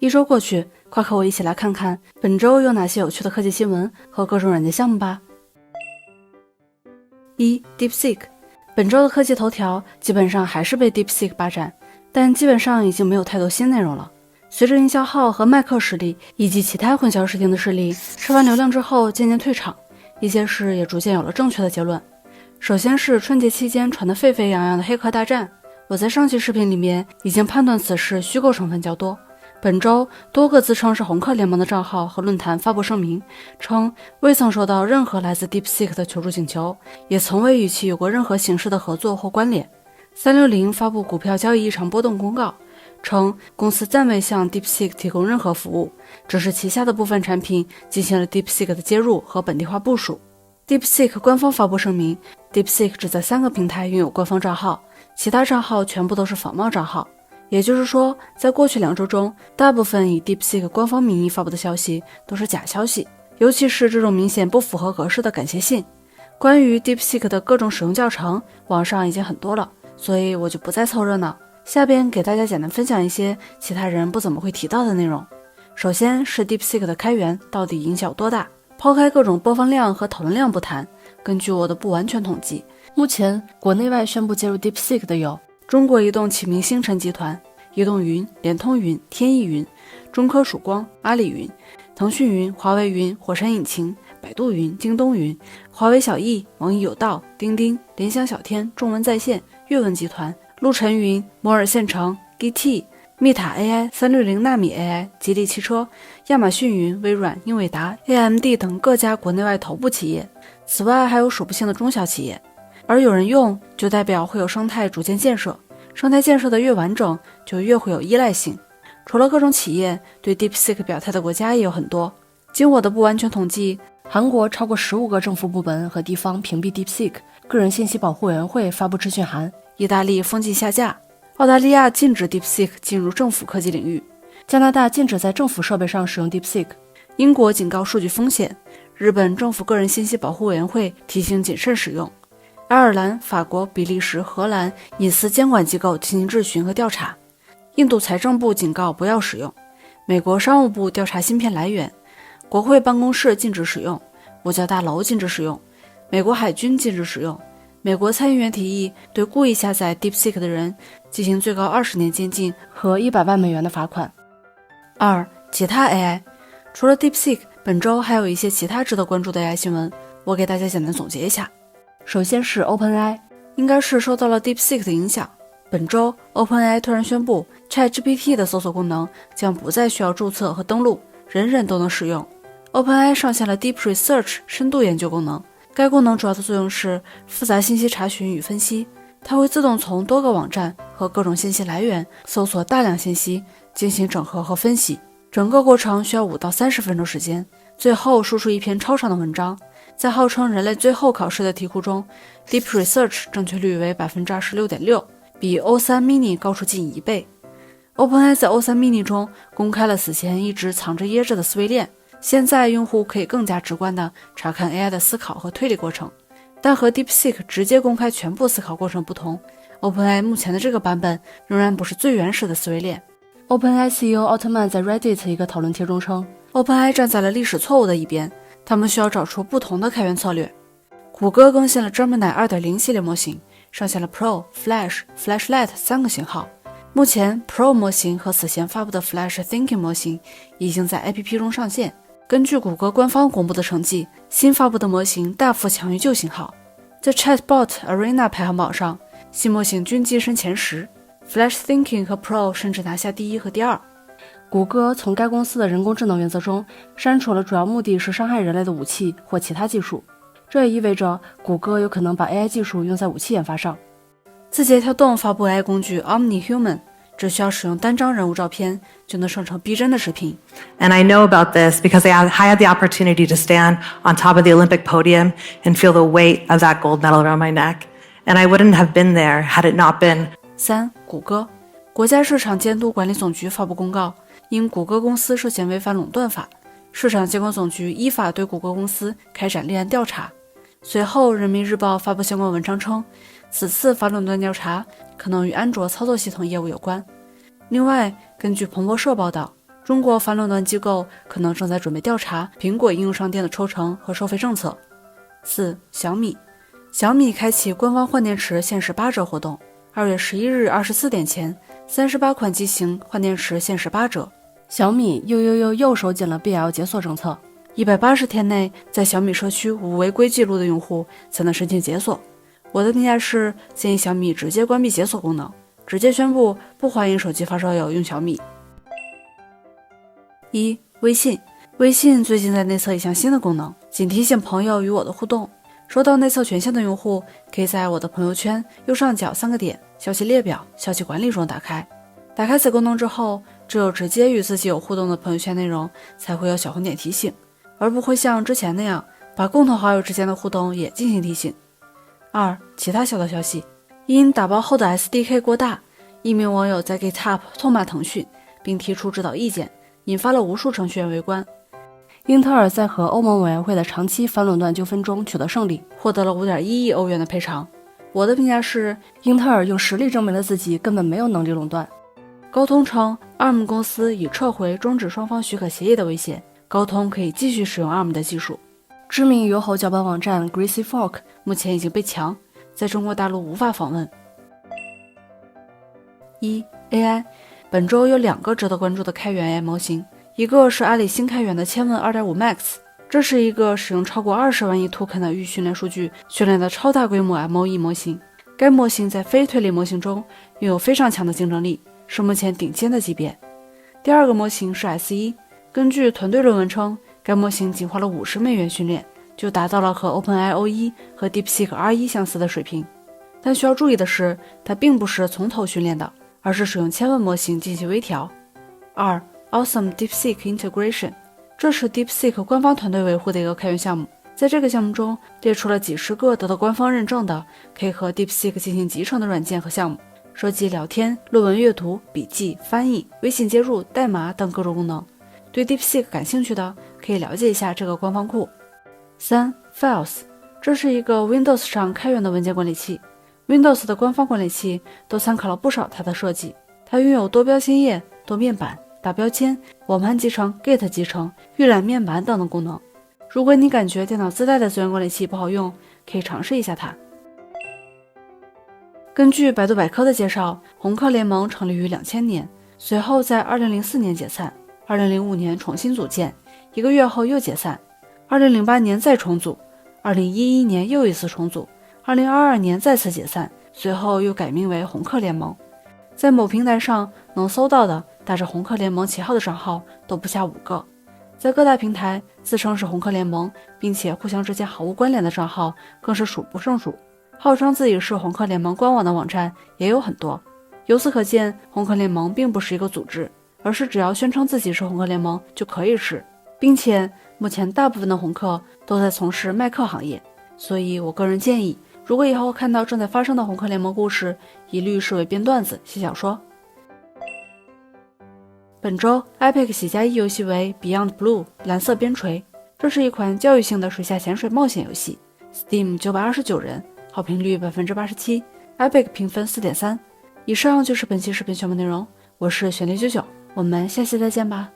一周过去，快和我一起来看看本周有哪些有趣的科技新闻和各种软件项目吧。DeepSeek， 本周的科技头条基本上还是被 DeepSeek 霸占，但基本上已经没有太多新内容了。随着营销号和麦克势力以及其他混淆视听的势力吃完流量之后渐渐退场，一些事也逐渐有了正确的结论。首先是春节期间传得沸沸扬扬的黑客大战，我在上期视频里面已经判断此事虚构成分较多。本周多个自称是红客联盟的账号和论坛发布声明，称未曾收到任何来自 DeepSeek 的求助请求，也从未与其有过任何形式的合作或关联。360发布股票交易异常波动公告，称公司暂未向 DeepSeek 提供任何服务，只是旗下的部分产品进行了 DeepSeek 的接入和本地化部署。DeepSeek 官方发布声明， DeepSeek 只在3个平台拥有官方账号，其他账号全部都是仿冒账号。也就是说，在过去2周中，大部分以 DeepSeek 官方名义发布的消息都是假消息，尤其是这种明显不符合格式的感谢信。关于 DeepSeek 的各种使用教程，网上已经很多了，所以我就不再凑热闹。下边给大家简单分享一些其他人不怎么会提到的内容。首先是 DeepSeek 的开源到底影响有多大？抛开各种播放量和讨论量不谈，根据我的不完全统计，目前国内外宣布接入 DeepSeek 的有中国移动启明星辰集团、移动云、联通云、天翼云、中科曙光、阿里云、腾讯云、华为云、火山引擎、百度云、京东云、华为小艺、网易有道、钉钉、联想小天、中文在线、阅文集团、陆晨云、摩尔线程、GT、密塔 AI、360纳米 AI、吉利汽车、亚马逊云、微软、英伟达、AMD 等各家国内外头部企业。此外还有数不清的中小企业。而有人用，就代表会有生态逐渐建设，生态建设的越完整，就越会有依赖性。除了各种企业，对 DeepSeek 表态的国家也有很多。经我的不完全统计，韩国超过15个政府部门和地方屏蔽 DeepSeek， 个人信息保护委员会发布致讯函，意大利封禁下架，澳大利亚禁止 DeepSeek 进入政府科技领域，加拿大禁止在政府设备上使用 DeepSeek， 英国警告数据风险，日本政府个人信息保护委员会提醒谨慎使用，爱尔兰、法国、比利时、荷兰隐私监管机构进行质询和调查，印度财政部警告不要使用，美国商务部调查芯片来源，国会办公室禁止使用，五角大楼禁止使用，美国海军禁止使用，美国参议员提议对故意下载 DeepSeek 的人进行最高20年监禁和100万美元的罚款。2. 其他 AI， 除了 DeepSeek， 本周还有一些其他值得关注的 AI 新闻，我给大家简单总结一下。首先是 OpenAI， 应该是受到了 DeepSeek 的影响。本周 OpenAI 突然宣布 ChatGPT 的搜索功能将不再需要注册和登录，人人都能使用。OpenAI 上线了 Deep Research 深度研究功能，该功能主要的作用是复杂信息查询与分析，它会自动从多个网站和各种信息来源搜索大量信息，进行整合和分析，整个过程需要5到30分钟时间，最后输出一篇超长的文章。在号称人类最后考试的题库中， Deep Research 正确率为 26.6%， 比 O3 mini 高出近1倍。 OpenAI 在 O3 mini 中公开了此前一直藏着掖着的思维链，现在用户可以更加直观地查看 AI 的思考和推理过程。但和 DeepSeek 直接公开全部思考过程不同， OpenAI 目前的这个版本仍然不是最原始的思维链。 OpenAI CEO 奥特曼在 Reddit 一个讨论帖中称， OpenAI 站在了历史错误的一边，他们需要找出不同的开源策略。谷歌更新了 Gemini 2.0 系列模型，上线了 Pro、Flash、Flash Lite 3个型号。目前 Pro 模型和此前发布的 Flash Thinking 模型已经在 APP 中上线。根据谷歌官方公布的成绩，新发布的模型大幅强于旧型号。在 Chatbot Arena 排行榜上，新模型均跻身前10， Flash Thinking 和 Pro 甚至拿下第1和第2。谷歌从该公司的人工智能原则中删除了主要目的是伤害人类的武器或其他技术，这也意味着谷歌有可能把 AI 技术用在武器研发上。字节跳动发布 AI 工具 OmniHuman， 只需要使用单张人物照片就能生成逼真的视频。 And I know about this because I had the opportunity to stand on top of the Olympic podium and feel the weight of that gold medal around my neck. And I wouldn't have been there had it not been. 3. 谷歌国家市场监督管理总局发布公告，因谷歌公司涉嫌违反垄断法，市场监管总局依法对谷歌公司开展立案调查。随后人民日报发布相关文章称，此次反垄断调查可能与安卓操作系统业务有关。另外，根据彭博社报道，中国反垄断机构可能正在准备调查苹果应用商店的抽成和收费政策。4. 小米开启官方换电池限时8折活动，2月11日24点前，38款机型换电池限时8折。小米又收紧了 BL 解锁政策，180天内在小米社区无违规记录的用户才能申请解锁。我的评价是，建议小米直接关闭解锁功能，直接宣布不欢迎手机发烧友用小米。1. 微信最近在内测一项新的功能，仅提醒朋友与我的互动。收到内测权限的用户可以在我的朋友圈右上角3个点消息列表、消息管理中打开。打开此功能之后，只有直接与自己有互动的朋友圈内容才会有小红点提醒，而不会像之前那样把共同好友之间的互动也进行提醒。2. 其他小道消息，因打包后的 SDK 过大，一名网友在 GitHub 痛骂腾讯，并提出指导意见，引发了无数程序员围观。英特尔在和欧盟委员会的长期反垄断纠纷中取得胜利，获得了 5.1 亿欧元的赔偿。我的评价是，英特尔用实力证明了自己根本没有能力垄断。高通称 ARM 公司已撤回终止双方许可协议的威胁，高通可以继续使用 ARM 的技术。知名友好脚本网站 Greasy Fork 目前已经被强，在中国大陆无法访问。1. AI， 本周有2个值得关注的开源 AI 模型，一个是阿里新开源的千问 2.5 Max， 这是一个使用超过20万亿 token 的预训练数据训练的超大规模 MoE 模型。该模型在非推理模型中拥有非常强的竞争力，是目前顶尖的级别。第二个模型是 S1， 根据团队论文称，该模型仅花了50美元训练，就达到了和 OpenAI O1 和 DeepSeek R1 相似的水平。但需要注意的是，它并不是从头训练的，而是使用千问模型进行微调。2. Awesome DeepSeek Integration， 这是 DeepSeek 官方团队维护的一个开源项目。在这个项目中，列出了几十个得到官方认证的可以和 DeepSeek 进行集成的软件和项目，涉及聊天、论文阅读、笔记、翻译、微信接入、代码等各种功能。对 DeepSeek 感兴趣的可以了解一下这个官方库。3. Files， 这是一个 Windows 上开源的文件管理器。Windows 的官方管理器都参考了不少它的设计。它拥有多标签页、多面板、大标签、网盘集成、Git 集成、预览面板等等功能。如果你感觉电脑自带的资源管理器不好用，可以尝试一下它。根据百度百科的介绍，红客联盟成立于2000年，随后在2004年解散，2005年重新组建，1个月后又解散，2008年再重组，2011年又一次重组，2022年再次解散，随后又改名为红客联盟。在某平台上能搜到的带着红客联盟旗号的账号都不下5个。在各大平台自称是红客联盟，并且互相之间毫无关联的账号更是数不胜数，号称自己是红客联盟官网的网站也有很多。由此可见，红客联盟并不是一个组织，而是只要宣称自己是红客联盟就可以是，并且目前大部分的红客都在从事卖课行业，所以我个人建议，如果以后看到正在发生的红客联盟故事，一律视为编段子、写小说。本周 Epic 喜加一游戏为 Beyond Blue 蓝色边陲，这是一款教育性的水下潜水冒险游戏。Steam 929人，好评率 87%， Epic 评分 4.3。以上就是本期视频全部内容，我是玄力99，我们下期再见吧。